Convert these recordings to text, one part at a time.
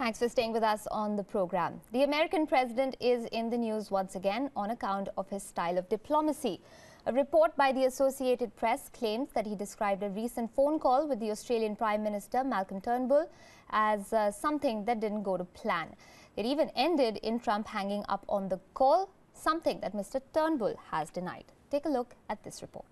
Thanks for staying with us on the program. The American president is in the news once again on account of his style of diplomacy. A report by the Associated Press claims that he described a recent phone call with the Australian Prime Minister Malcolm Turnbull as something that didn't go to plan. It even ended in Trump hanging up on the call, something that Mr. Turnbull has denied. Take a look at this report.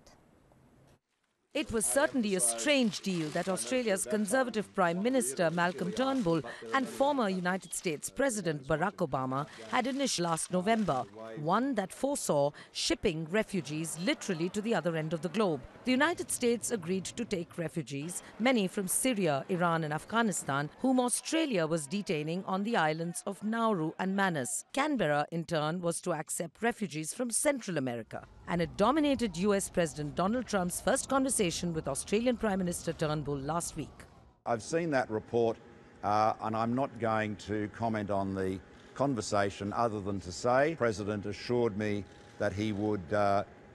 It was certainly a strange deal that Australia's Conservative Prime Minister Malcolm Turnbull and former United States President Barack Obama had initiated last November, one that foresaw shipping refugees literally to the other end of the globe. The United States agreed to take refugees, many from Syria, Iran and Afghanistan, whom Australia was detaining on the islands of Nauru and Manus. Canberra, in turn, was to accept refugees from Central America. And it dominated US President Donald Trump's first conversation with Australian Prime Minister Turnbull last week. I've seen that report and I'm not going to comment on the conversation other than to say the President assured me that he would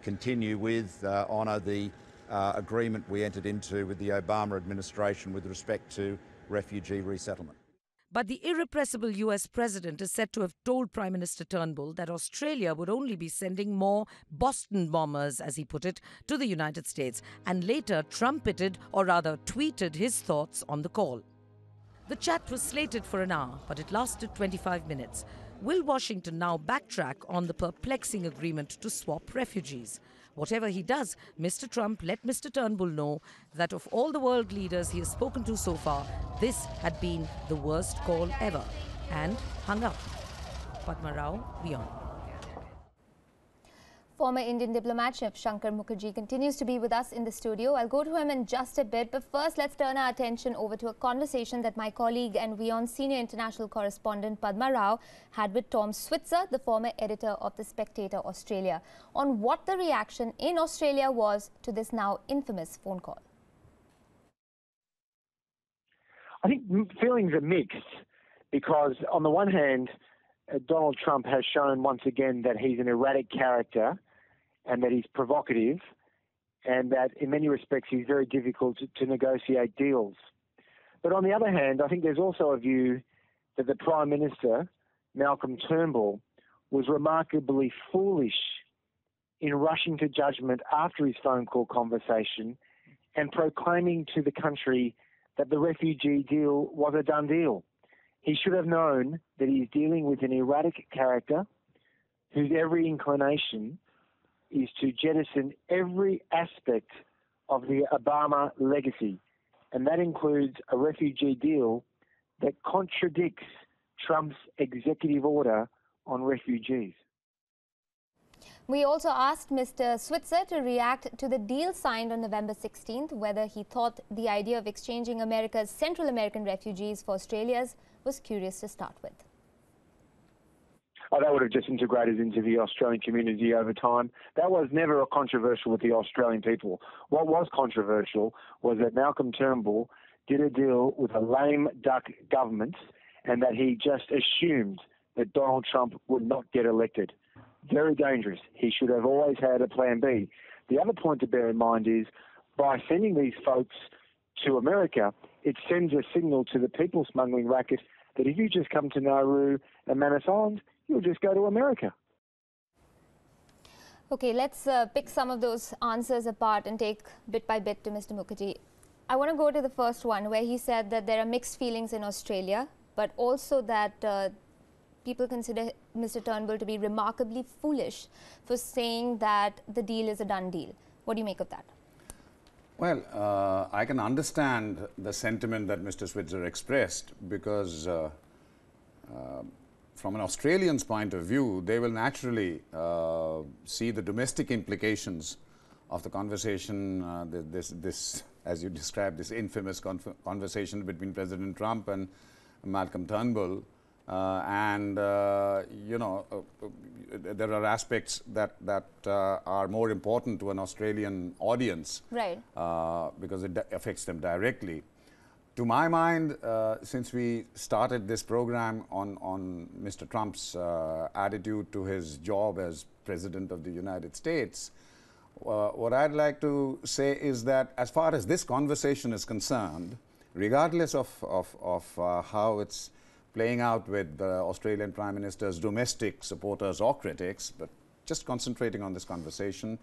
continue with, honour the agreement we entered into with the Obama administration with respect to refugee resettlement. But the irrepressible US president is said to have told Prime Minister Turnbull that Australia would only be sending more Boston bombers, as he put it, to the United States, and later trumpeted, or rather tweeted, his thoughts on the call. The chat was slated for an hour, but it lasted 25 minutes. Will Washington now backtrack on the perplexing agreement to swap refugees? Whatever he does, Mr. Trump let Mr. Turnbull know that of all the world leaders he has spoken to so far, this had been the worst call ever, and hung up. Padma Rao, WION. Former Indian diplomat Chef Shankar Mukherjee continues to be with us in the studio. I'll go to him in just a bit, but first let's turn our attention over to a conversation that my colleague and WION senior international correspondent Padma Rao had with Tom Switzer, the former editor of The Spectator Australia, on what the reaction in Australia was to this now infamous phone call. I think feelings are mixed because on the one hand, Donald Trump has shown once again that he's an erratic character and that he's provocative and that in many respects he's very difficult to negotiate deals. But on the other hand, I think there's also a view that the Prime Minister, Malcolm Turnbull, was remarkably foolish in rushing to judgment after his phone call conversation and proclaiming to the country that the refugee deal was a done deal. He should have known that he's dealing with an erratic character whose every inclination is to jettison every aspect of the Obama legacy, and that includes a refugee deal that contradicts Trump's executive order on refugees. We also asked Mr. Switzer to react to the deal signed on November 16th, whether he thought the idea of exchanging America's Central American refugees for Australia's was curious to start with. Oh, that would have just integrated into the Australian community over time. That was never a controversial with the Australian people. What was controversial was that Malcolm Turnbull did a deal with a lame duck government and that he just assumed that Donald Trump would not get elected. Very dangerous. He should have always had a plan B. The other point to bear in mind is by sending these folks to America, it sends a signal to the people smuggling racket that if you just come to Nauru and Manus Island, you'll just go to America. Okay, let's pick some of those answers apart and take bit by bit to Mr. Mukherjee. I want to go to the first one where he said that there are mixed feelings in Australia, but also that people consider Mr. Turnbull to be remarkably foolish for saying that the deal is a done deal. What do you make of that? Well, I can understand the sentiment that Mr. Switzer expressed because from an Australian's point of view, they will naturally see the domestic implications of the conversation, this, as you described, this infamous conversation between President Trump and Malcolm Turnbull. You know, there are aspects that are more important to an Australian audience, right? Because it affects them directly. To my mind, since we started this program on Mr. Trump's attitude to his job as President of the United States, what I'd like to say is that as far as this conversation is concerned, regardless of how it's playing out with the Australian Prime Minister's domestic supporters or critics, but just concentrating on this conversation.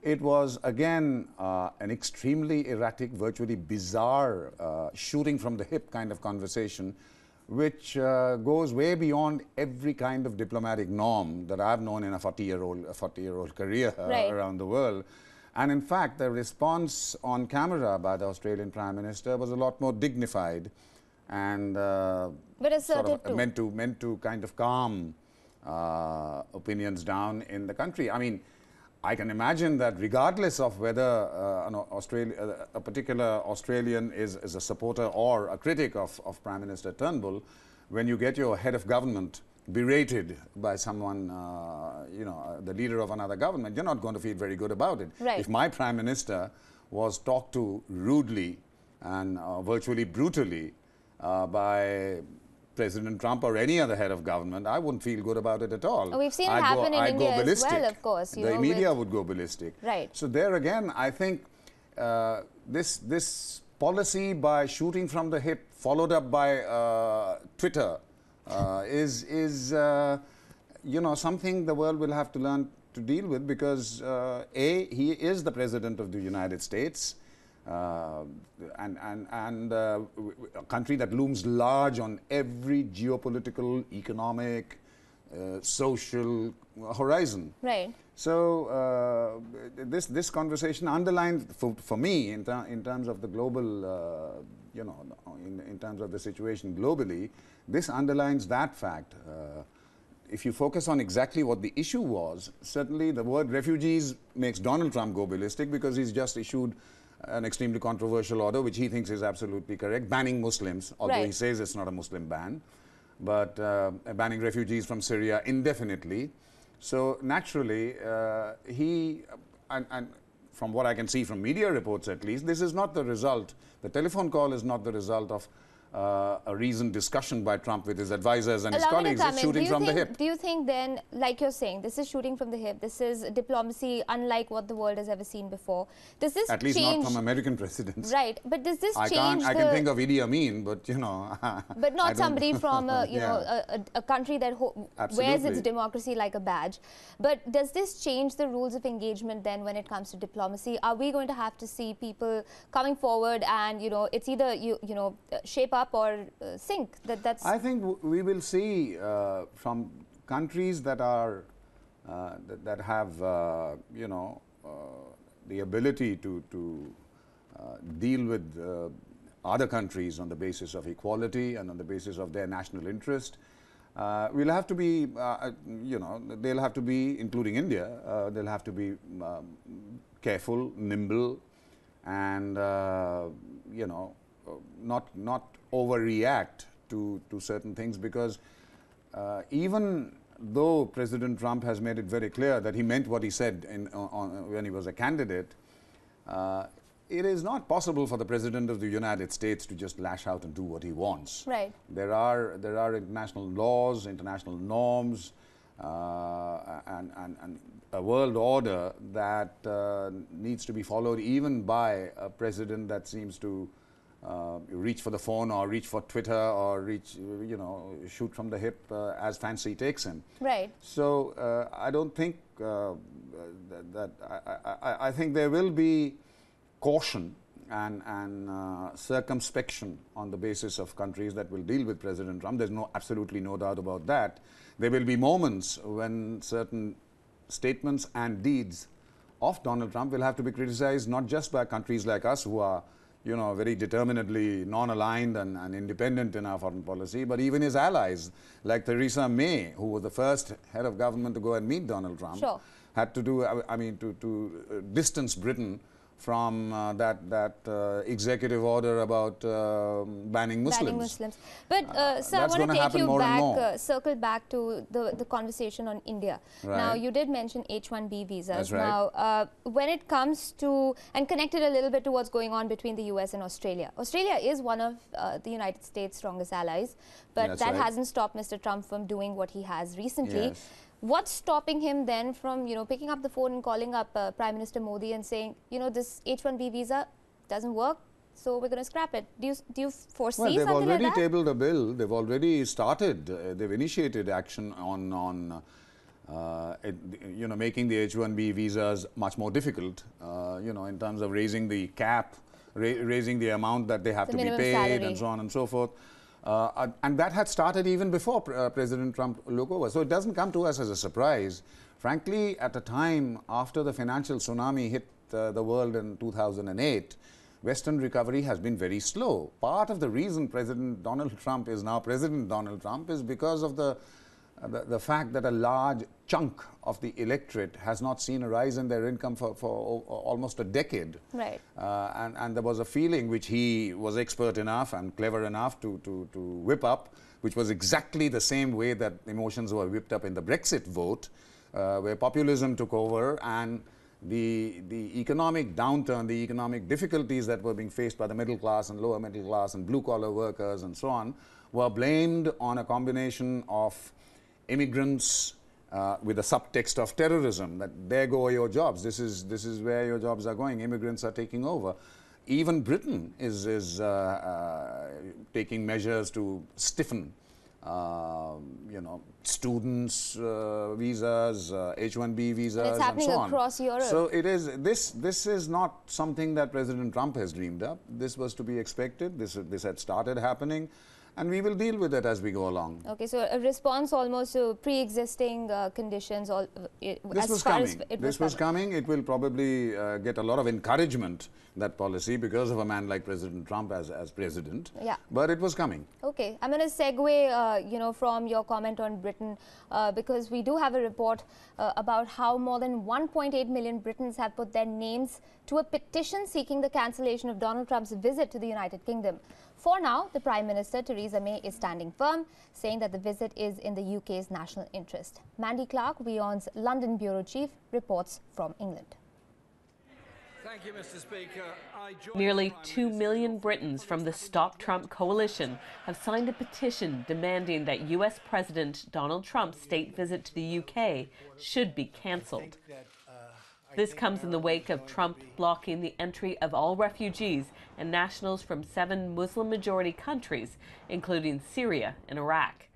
It was, again, an extremely erratic, virtually bizarre, shooting from the hip kind of conversation, which goes way beyond every kind of diplomatic norm that I've known in a 40-year-old career around the world. And in fact, the response on camera by the Australian Prime Minister was a lot more dignified and sort of meant to kind of calm opinions down in the country. I mean, I can imagine that regardless of whether a particular Australian is a supporter or a critic of Prime Minister Turnbull, when you get your head of government berated by someone, the leader of another government, you're not going to feel very good about it. Right. If my Prime Minister was talked to rudely and virtually brutally by President Trump or any other head of government, I wouldn't feel good about it at all. Oh, we've seen it happen in India as well, of course. The media would go ballistic. Right. So there again, I think this policy by shooting from the hip, followed up by Twitter, is something the world will have to learn to deal with, because he is the President of the United States. And a country that looms large on every geopolitical, economic, social horizon. Right. So this conversation underlines, for me, in terms of the global, in terms of the situation globally, this underlines that fact. If you focus on exactly what the issue was, certainly the word refugees makes Donald Trump go ballistic, because he's just issued an extremely controversial order, which he thinks is absolutely correct, banning Muslims, although he says it's not a Muslim ban, but banning refugees from Syria indefinitely. So naturally, and from what I can see from media reports at least, this is not the result, the telephone call is not the result of a reasoned discussion by Trump with his advisors and his colleagues. It's shooting from the hip. Do you think then, like you're saying, this is shooting from the hip, this is diplomacy unlike what the world has ever seen before? Does this At least not from American presidents. Right, but does this change I can think of Idi Amin, but but not somebody from a country that wears its democracy like a badge. But does this change the rules of engagement then when it comes to diplomacy? Are we going to have to see people coming forward and it's either shape up or sink? I think we will see from countries that are that have the ability to deal with other countries on the basis of equality and on the basis of their national interest. We'll have to be, they'll have to be, including India, they'll have to be careful, nimble, and not overreact to certain things, because even though President Trump has made it very clear that he meant what he said when he was a candidate, it is not possible for the President of the United States to just lash out and do what he wants. Right. There are international laws, international norms, and a world order that needs to be followed even by a president that seems to reach for the phone or reach for Twitter or shoot from the hip as fancy takes him. Right. So I don't think I think there will be caution and circumspection on the basis of countries that will deal with President Trump. There's absolutely no doubt about that. There will be moments when certain statements and deeds of Donald Trump will have to be criticized, not just by countries like us who are very determinedly non-aligned and independent in our foreign policy, but even his allies, like Theresa May, who was the first head of government to go and meet Donald Trump, had to do, to distance Britain from that executive order about banning Muslims. But sir, I want to take you back, circle back to the conversation on India. Right. Now, you did mention H-1B visas. That's right. Now, when it comes to, and connected a little bit to what's going on between the US and Australia. Australia is one of the United States' strongest allies, but that hasn't stopped Mr. Trump from doing what he has recently. Yes. What's stopping him then from, picking up the phone and calling up Prime Minister Modi and saying, this H-1B visa doesn't work, so we're going to scrap it. Do you foresee well, they've something already like that? tabled a bill. They've already started. They've initiated action on making the H-1B visas much more difficult. In terms of raising the cap, raising the amount that they have to be paid, salary, and so on and so forth. And that had started even before President Trump took over. So it doesn't come to us as a surprise. Frankly, at a time after the financial tsunami hit the world in 2008, Western recovery has been very slow. Part of the reason President Donald Trump is now President Donald Trump is because of the fact that a large chunk of the electorate has not seen a rise in their income for almost a decade. Right. And there was a feeling which he was expert enough and clever enough to whip up, which was exactly the same way that emotions were whipped up in the Brexit vote, where populism took over and the economic downturn, the economic difficulties that were being faced by the middle class and lower middle class and blue-collar workers and so on were blamed on a combination of immigrants with a subtext of terrorism, that there go your jobs. This is where your jobs are going. Immigrants are taking over. Even Britain is taking measures to stiffen students' visas, H-1B visas, and it's happening and so on. across Europe. So it is. This is not something that President Trump has dreamed up. This was to be expected. This had started happening, and we will deal with it as we go along. Okay, so a response almost to pre-existing conditions. This was coming. It will probably get a lot of encouragement, that policy, because of a man like President Trump as president. Yeah. But it was coming. Okay, I'm going to segue, from your comment on Britain, because we do have a report about how more than 1.8 million Britons have put their names to a petition seeking the cancellation of Donald Trump's visit to the United Kingdom. For now, the Prime Minister Theresa May is standing firm, saying that the visit is in the UK's national interest. Mandy Clark, WION's London bureau chief, reports from England. Thank you, Mr. Speaker. Nearly 2 million Britons from the Stop Trump coalition have signed a petition demanding that US President Donald Trump's state visit to the UK should be cancelled. This comes in the wake of Trump blocking the entry of all refugees and nationals from 7 Muslim-majority countries, including Syria and Iraq.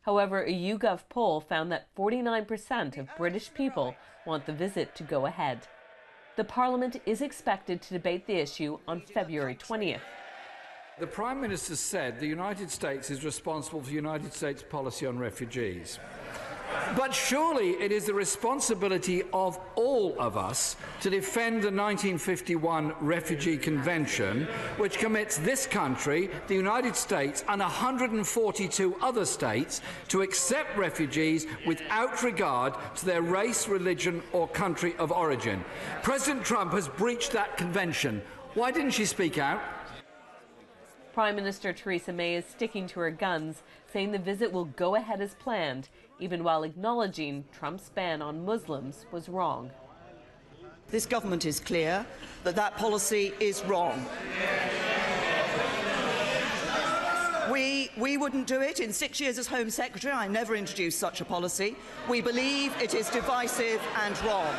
However, a YouGov poll found that 49% of British people want the visit to go ahead. The Parliament is expected to debate the issue on February 20th. The Prime Minister said the United States is responsible for United States policy on refugees. But surely it is the responsibility of all of us to defend the 1951 Refugee Convention, which commits this country, the United States, and 142 other states to accept refugees without regard to their race, religion, or country of origin. President Trump has breached that convention. Why didn't she speak out? Prime Minister Theresa May is sticking to her guns, saying the visit will go ahead as planned, even while acknowledging Trump's ban on Muslims was wrong. This government is clear that that policy is wrong. We wouldn't do it. In 6 years as Home Secretary, I never introduced such a policy. We believe it is divisive and wrong.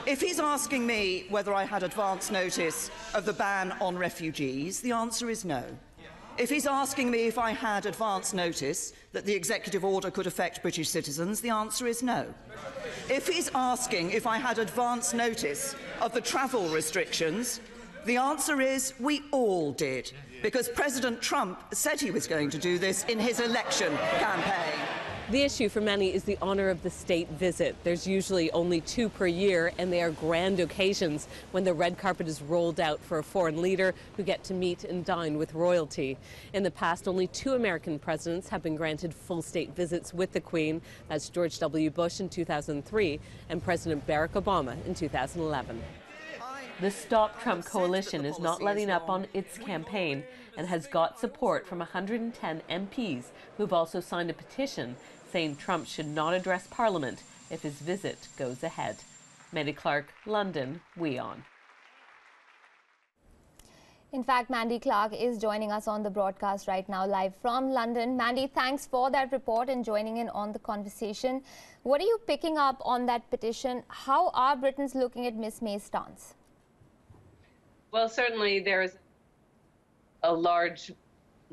If he's asking me whether I had advance notice of the ban on refugees, the answer is no. If he's asking me if I had advance notice that the executive order could affect British citizens, the answer is no. If he's asking if I had advance notice of the travel restrictions, the answer is we all did, because President Trump said he was going to do this in his election campaign. The issue for many is the honor of the state visit. There's usually only 2 per year, and they are grand occasions when the red carpet is rolled out for a foreign leader who get to meet and dine with royalty. In the past, only 2 American presidents have been granted full state visits with the Queen. That's George W. Bush in 2003 and President Barack Obama in 2011. The Stop Trump coalition is not letting up on its campaign and has got support from 110 MPs who've also signed a petition saying Trump should not address Parliament if his visit goes ahead. Mandy Clark, London, WION. In fact, Mandy Clark is joining us on the broadcast right now, live from London. Mandy, thanks for that report and joining in on the conversation. What are you picking up on that petition? How are Britons looking at Ms. May's stance? Well, certainly there is a large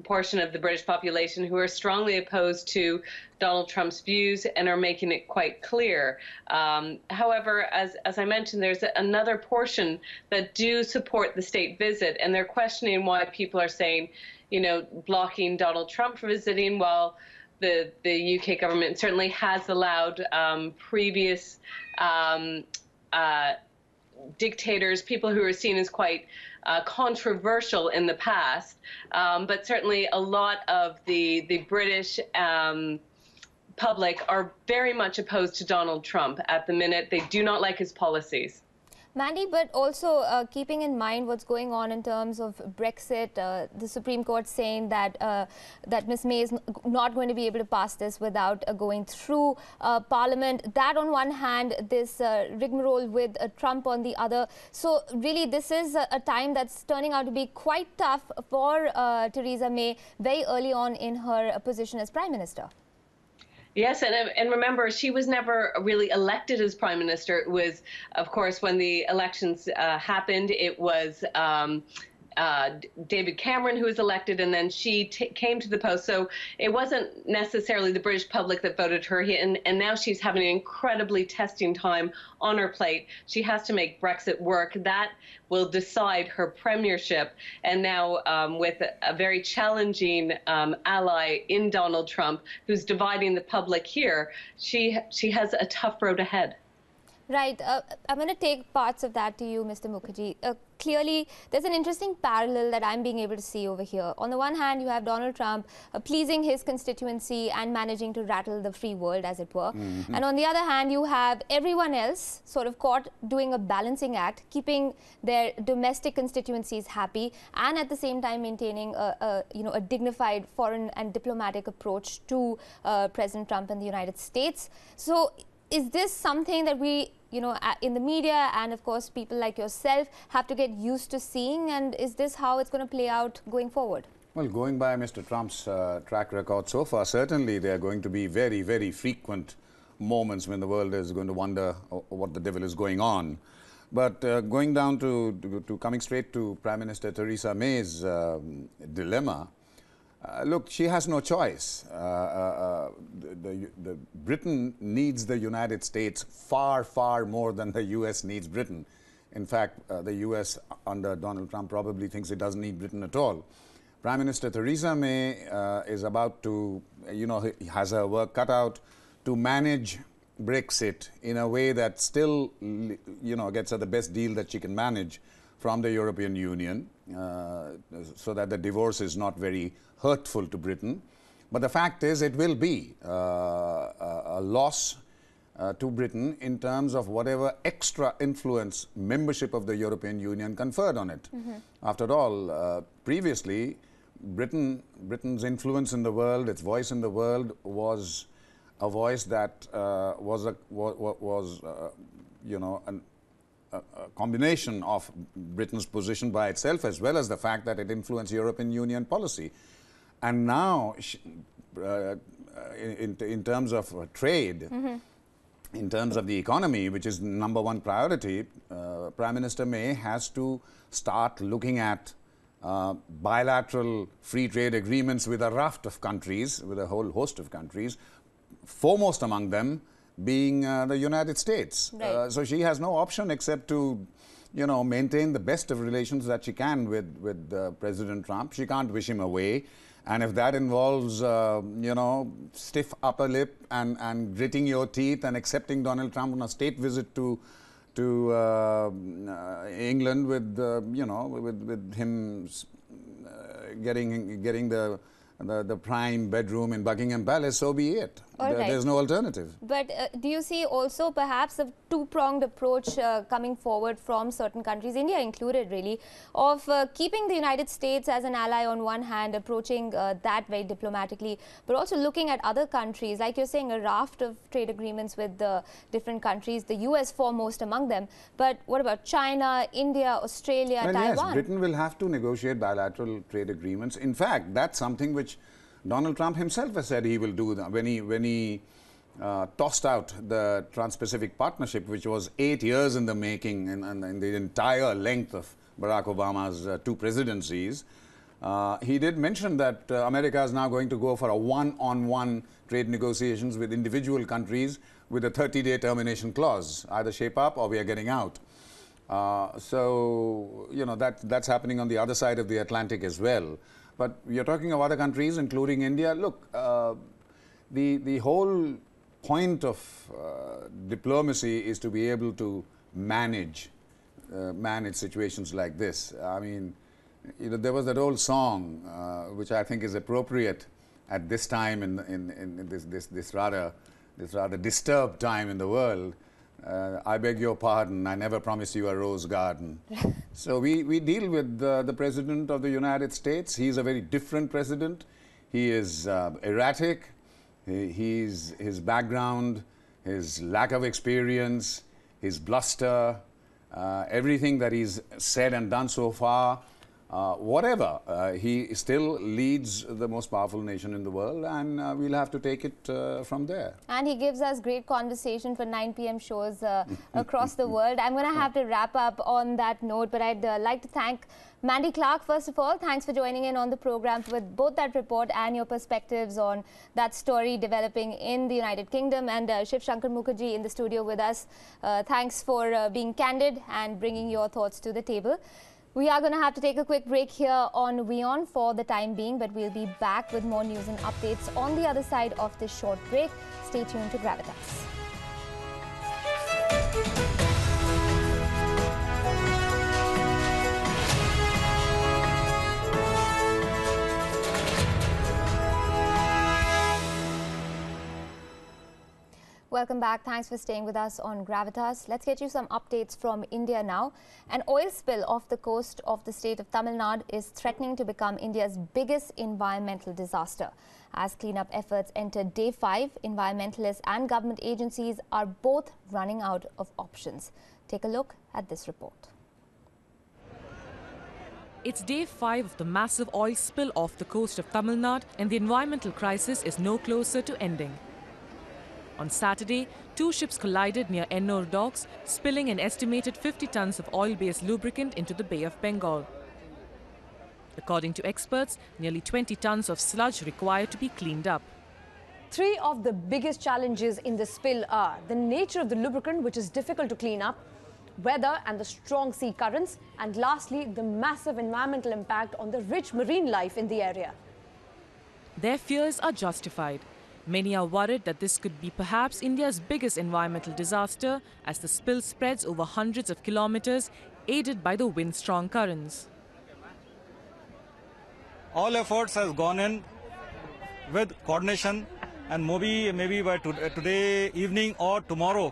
portion of the British population who are strongly opposed to Donald Trump's views and are making it quite clear. However, as I mentioned, there's another portion that do support the state visit, and they're questioning why people are saying, you know, blocking Donald Trump from visiting, while the UK government certainly has allowed previous dictators, people who are seen as quite controversial in the past, but certainly a lot of the British public are very much opposed to Donald Trump at the minute. They do not like his policies. Mandy, but also keeping in mind what's going on in terms of Brexit, the Supreme Court saying that that Ms. May is not going to be able to pass this without going through Parliament. That on one hand, this rigmarole with Trump on the other. So really, this is a time that's turning out to be quite tough for Theresa May very early on in her position as Prime Minister. Yes, and remember, she was never really elected as Prime Minister. It was, of course, when the elections happened, it was David Cameron who was elected, and then she came to the post. So it wasn't necessarily the British public that voted her in, and now she's having an incredibly testing time on her plate. She has to make Brexit work. That will decide her premiership. And now with a very challenging ally in Donald Trump, who's dividing the public here, she has a tough road ahead. Right. I'm going to take parts of that to you, Mr. Mukherjee. Clearly, there's an interesting parallel that I'm being able to see over here. On the one hand, you have Donald Trump pleasing his constituency and managing to rattle the free world, as it were. Mm-hmm. And on the other hand, you have everyone else sort of caught doing a balancing act, keeping their domestic constituencies happy and at the same time maintaining a dignified foreign and diplomatic approach to President Trump and the United States. So is this something that we, in the media and, of course, people like yourself have to get used to seeing? And is this how it's going to play out going forward? Well, going by Mr. Trump's track record so far, certainly there are going to be very, very frequent moments when the world is going to wonder what the devil is going on. But going down to coming straight to Prime Minister Theresa May's dilemma, look, she has no choice. Britain needs the United States far, far more than the US needs Britain. In fact, the US under Donald Trump probably thinks it doesn't need Britain at all. Prime Minister Theresa May is about to, has her work cut out to manage Brexit in a way that still, gets her the best deal that she can manage from the European Union, so that the divorce is not very hurtful to Britain. But the fact is, it will be a loss to Britain in terms of whatever extra influence membership of the European Union conferred on it. Mm-hmm. After all, previously, Britain's influence in the world, its voice in the world, was a voice that was a combination of Britain's position by itself as well as the fact that it influenced European Union policy. And now, in terms of trade, mm-hmm. in terms of the economy, which is #1 priority, Prime Minister May has to start looking at bilateral free trade agreements with a raft of countries, with a whole host of countries, foremost among them being the United States. Right. So she has no option except to, maintain the best of relations that she can with President Trump. She can't wish him away. And if that involves, stiff upper lip and gritting your teeth and accepting Donald Trump on a state visit to England with, with him getting the prime bedroom in Buckingham Palace, so be it. There's no alternative. But do you see also perhaps a two-pronged approach coming forward from certain countries, India included really, of keeping the United States as an ally on one hand, approaching that very diplomatically, but also looking at other countries, like you're saying, a raft of trade agreements with different countries, the US foremost among them. But what about China, India, Australia, Taiwan? Yes, Britain will have to negotiate bilateral trade agreements. In fact, that's something which Donald Trump himself has said he will do when he tossed out the Trans-Pacific Partnership, which was 8 years in the making and the entire length of Barack Obama's 2 presidencies, he did mention that America is now going to go for a one-on-one trade negotiations with individual countries with a 30-day termination clause, either shape up or we are getting out. So, you know, that's happening on the other side of the Atlantic as well. But you're talking of other countries, including India. Look, the whole point of diplomacy is to be able to manage situations like this. I mean, you know, there was that old song, which I think is appropriate at this time in this rather disturbed time in the world. I beg your pardon, I never promised you a rose garden. So we deal with the President of the United States. He's a very different president. He is erratic. His background, his lack of experience, his bluster, everything that he's said and done so far, whatever, he still leads the most powerful nation in the world, and we'll have to take it from there. And he gives us great conversation for 9 p.m. shows across the world. I'm going to have to wrap up on that note, but I'd like to thank Mandy Clark, first of all. Thanks for joining in on the program with both that report and your perspectives on that story developing in the United Kingdom. And Shiv Shankar Mukherjee in the studio with us. Thanks for being candid and bringing your thoughts to the table. We are going to have to take a quick break here on WION for the time being, but we'll be back with more news and updates on the other side of this short break. Stay tuned to Gravitas. Welcome back. Thanks for staying with us on Gravitas. Let's get you some updates from India now. An oil spill off the coast of the state of Tamil Nadu is threatening to become India's biggest environmental disaster. As cleanup efforts enter day 5, environmentalists and government agencies are both running out of options. Take a look at this report. It's day 5 of the massive oil spill off the coast of Tamil Nadu, and the environmental crisis is no closer to ending. On Saturday, 2 ships collided near Ennore docks, spilling an estimated 50 tons of oil-based lubricant into the Bay of Bengal. According to experts, nearly 20 tons of sludge required to be cleaned up. 3 of the biggest challenges in the spill are the nature of the lubricant, which is difficult to clean up, weather and the strong sea currents, and lastly, the massive environmental impact on the rich marine life in the area. Their fears are justified. Many are worried that this could be perhaps India's biggest environmental disaster as the spill spreads over hundreds of kilometers, aided by the wind-strong currents. All efforts has gone in with coordination, and maybe by today evening or tomorrow,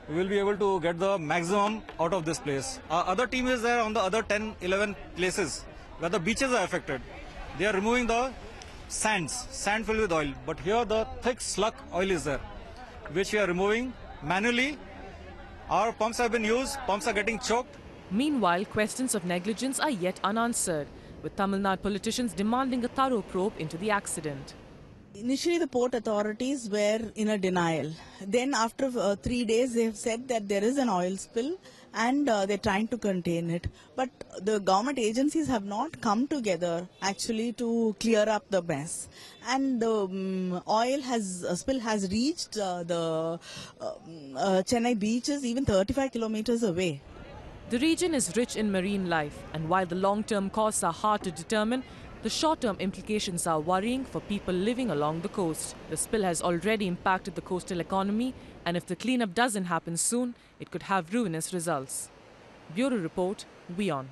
we will be able to get the maximum out of this place. Our other team is there on the other 10, 11 places where the beaches are affected. They are removing the sand filled with oil, but here the thick slug oil is there, which we are removing manually. Our pumps have been used, pumps are getting choked. Meanwhile, questions of negligence are yet unanswered, with Tamil Nadu politicians demanding a thorough probe into the accident. Initially, the port authorities were in a denial. Then after 3 days, they have said that there is an oil spill and they're trying to contain it. But the government agencies have not come together actually to clear up the mess. And the spill has reached the Chennai beaches even 35 kilometers away. The region is rich in marine life, and while the long-term costs are hard to determine, the short-term implications are worrying for people living along the coast. The spill has already impacted the coastal economy, and if the cleanup doesn't happen soon, it could have ruinous results. Bureau Report, WION.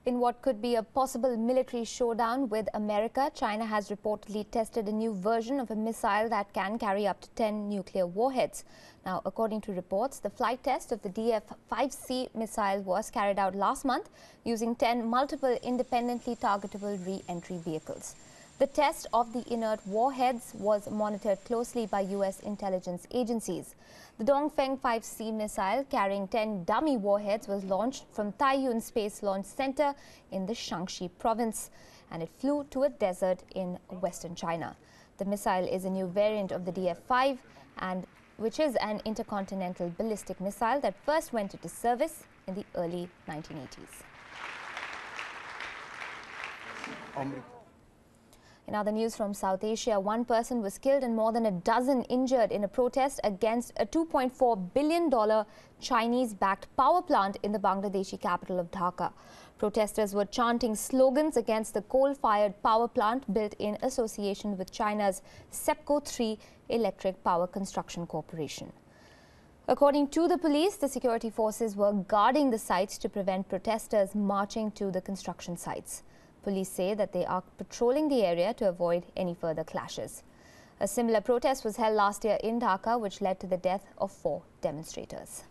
In what could be a possible military showdown with America, China has reportedly tested a new version of a missile that can carry up to 10 nuclear warheads. Now, according to reports, the flight test of the DF-5C missile was carried out last month using 10 multiple independently targetable re-entry vehicles. The test of the inert warheads was monitored closely by U.S. intelligence agencies. The Dongfeng 5C missile, carrying 10 dummy warheads, was launched from Taiyuan Space Launch Center in the Shaanxi province, and it flew to a desert in western China. The missile is a new variant of the DF-5 and which is an intercontinental ballistic missile that first went into service in the early 1980s. In other news from South Asia, one person was killed and more than a dozen injured in a protest against a $2.4 billion Chinese-backed power plant in the Bangladeshi capital of Dhaka. Protesters were chanting slogans against the coal-fired power plant built in association with China's SEPCO 3 Electric Power Construction Corporation. According to the police, the security forces were guarding the sites to prevent protesters marching to the construction sites. Police say that they are patrolling the area to avoid any further clashes. A similar protest was held last year in Dhaka, which led to the death of 4 demonstrators.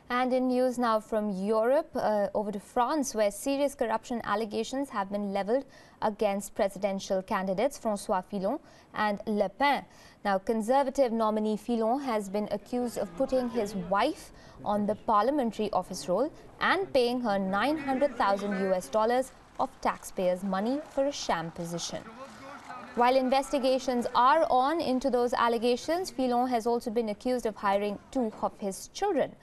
And in news now from Europe, over to France, where serious corruption allegations have been levelled against presidential candidates François Fillon and Le Pen. Now, Conservative nominee Fillon has been accused of putting his wife on the parliamentary office roll and paying her $900,000 of taxpayers' money for a sham position. While investigations are on into those allegations, Fillon has also been accused of hiring 2 of his children.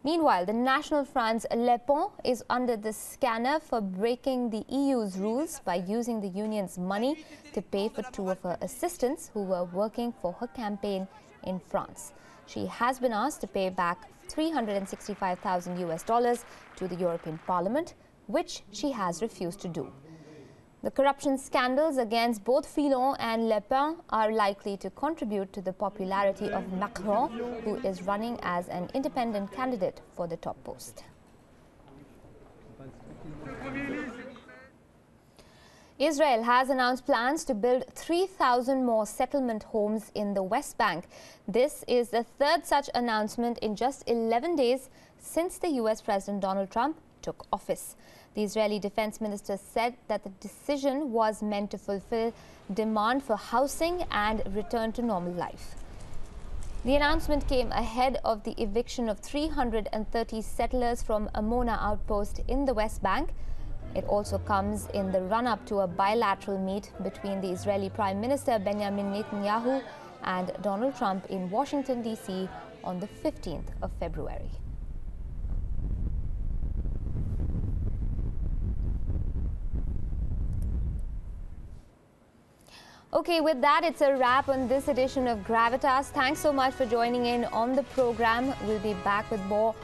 Meanwhile, the National Front's Le Pen is under the scanner for breaking the EU's rules by using the union's money to pay for 2 of her assistants who were working for her campaign in France. She has been asked to pay back $365,000 to the European Parliament, which she has refused to do. The corruption scandals against both Fillon and Le Pen are likely to contribute to the popularity of Macron, who is running as an independent candidate for the top post. Israel has announced plans to build 3,000 more settlement homes in the West Bank. This is the 3rd such announcement in just 11 days since the US President Donald Trump took office. The Israeli defense minister said that the decision was meant to fulfill demand for housing and return to normal life. The announcement came ahead of the eviction of 330 settlers from Amona outpost in the West Bank. It also comes in the run-up to a bilateral meet between the Israeli Prime Minister Benjamin Netanyahu and Donald Trump in Washington, D.C. on the 15th of February. Okay, with that, it's a wrap on this edition of Gravitas. Thanks so much for joining in on the program. We'll be back with more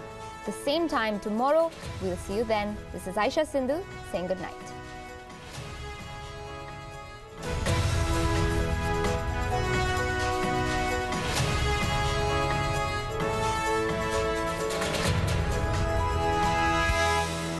the same time tomorrow. We'll see you then. This is Aisha Sindhu saying good night.